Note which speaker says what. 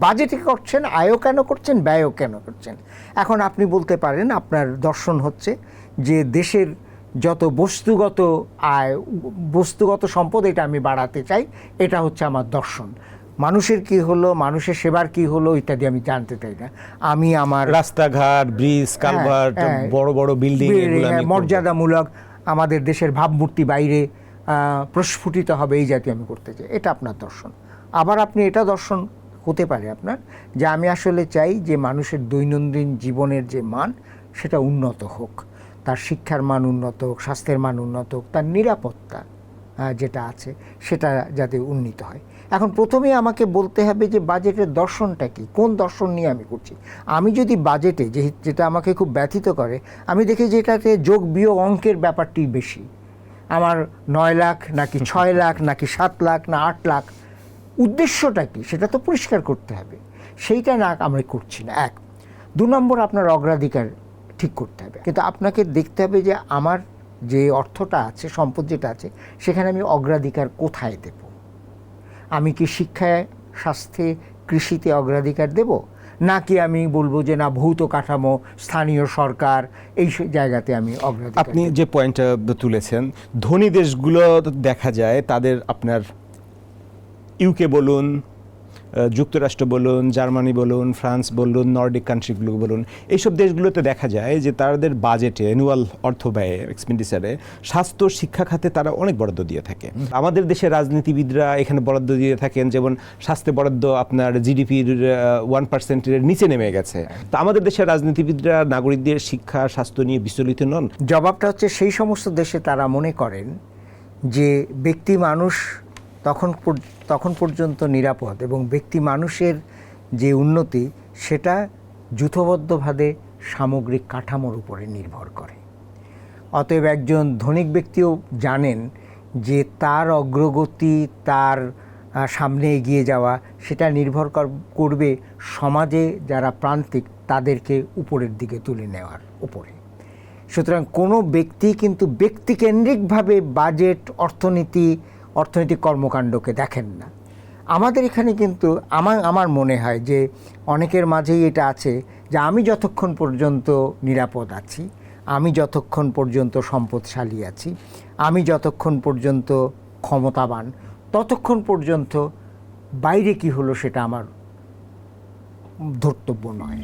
Speaker 1: বাজেটে করছেন, আয়ও কেন করছেন, ব্যয়ও কেন করছেন। এখন আপনি বলতে পারেন আপনার দর্শন হচ্ছে যে দেশের যত বস্তুগত আয়, বস্তুগত সম্পদ এটা আমি বাড়াতে চাই, এটা হচ্ছে আমার দর্শন। মানুষের কি হলো, মানুষের সেবার কি হলো ইত্যাদি আমি জানতে চাই না। আমি আমার
Speaker 2: রাস্তাঘাট, ব্রিজ, কালভার্ট, বড় বড় বিল্ডিং, এগুলো আমি করব।
Speaker 1: মর্যাদামূলক আমাদের দেশের ভাবমূর্তি বাইরে প্রস্ফুটিত হবে, এই জাতীয় আমি করতে চাই। এটা আপনার দর্শন। আবার আপনি এটা দর্শন হতে পারে আপনার যে আমি আসলে চাই যে মানুষের দৈনন্দিন জীবনের যে মান সেটা উন্নত হোক, তার শিক্ষার মান উন্নত হোক, স্বাস্থ্যের মান উন্নত হোক, তার নিরাপত্তা যেটা আছে সেটা যাতে উন্নীত হয়। এখন প্রথমেই আমাকে বলতে হবে যে বাজেটের দর্শনটা কি, কোন দর্শন নিয়ে আমি করছি। আমি যদি বাজেটে যেটা আমাকে খুব ব্যথিত করে, আমি দেখি যে এটাতে যোগ বিয়োগ অঙ্কের ব্যাপারটি বেশি। আমার 9 লাখ নাকি 6 লাখ নাকি 7 লাখ না 8 লাখ, উদ্দেশ্যটা কি সেটা তো পরিষ্কার করতে হবে। সেইটা না আমরা করছি না। 1, 2 নম্বর আপনার অগ্রাধিকার ঠিক করতে হবে। কিন্তু আপনাকে দেখতে হবে যে আমার যে অর্থটা আছে, সম্পদ যেটা আছে, সেখানে আমি অগ্রাধিকার কোথায় দেব। আমি কি শিক্ষায়, স্বাস্থ্যে, কৃষিতে অগ্রাধিকার দেব, নাকি আমি বলবো যে না ভৌত কাঠামো, স্থানীয় সরকার, এই জায়গাতে আমি অগ্রাধিকার।
Speaker 2: আপনি যে পয়েন্টটা তুলেছেন, ধনী দেশগুলো দেখা যায় তাদের আপনার ইউকে বলুন, যুক্তরাষ্ট্র বলুন, জার্মানি বলুন, ফ্রান্স বলুন, নর্ডিক কান্ট্রিগুলো বলুন, এইসব দেশগুলোতে দেখা যায় যে তাদের বাজেটে, অ্যানুয়াল অর্থ ব্যয়ে, এক্সপেন্ডিচারে স্বাস্থ্য শিক্ষা খাতে তারা অনেক বরাদ্দ দিয়ে থাকে। আমাদের দেশের রাজনীতিবিদরা এখানে বরাদ্দ দিয়ে থাকেন, যেমন স্বাস্থ্য বরাদ্দ আপনার জিডিপির 1%-এর নিচে নেমে গেছে। তো আমাদের দেশের রাজনীতিবিদরা নাগরিকদের শিক্ষা, স্বাস্থ্য নিয়ে বিচলিত নন।
Speaker 1: জবাবটা হচ্ছে সেই সমস্ত দেশে তারা মনে করেন যে ব্যক্তি মানুষ তখন পর্যন্ত নিরাপদ, এবং ব্যক্তি মানুষের যে উন্নতি সেটা যূথবদ্ধভাবে সামগ্রিক কাঠামোর উপরে নির্ভর করে। অতএব একজন ধনিক ব্যক্তিও জানেন যে তার অগ্রগতি, তার সামনে এগিয়ে যাওয়া, সেটা নির্ভর করবে সমাজে যারা প্রান্তিক তাদেরকে উপরের দিকে তুলে নেওয়ার উপরে। সুতরাং কোনো ব্যক্তি কিন্তু ব্যক্তিকেন্দ্রিকভাবে বাজেট, অর্থনৈতিক কর্মকাণ্ডকে দেখেন না। আমাদের এখানে কিন্তু আমার মনে হয় যে অনেকের মাঝেই এটা আছে যে আমি যতক্ষণ পর্যন্ত নিরাপদ আছি, আমি যতক্ষণ পর্যন্ত সম্পদশালী আছি, আমি যতক্ষণ পর্যন্ত ক্ষমতাবান, ততক্ষণ পর্যন্ত বাইরে কি হলো সেটা আমার ধর্তব্য নয়।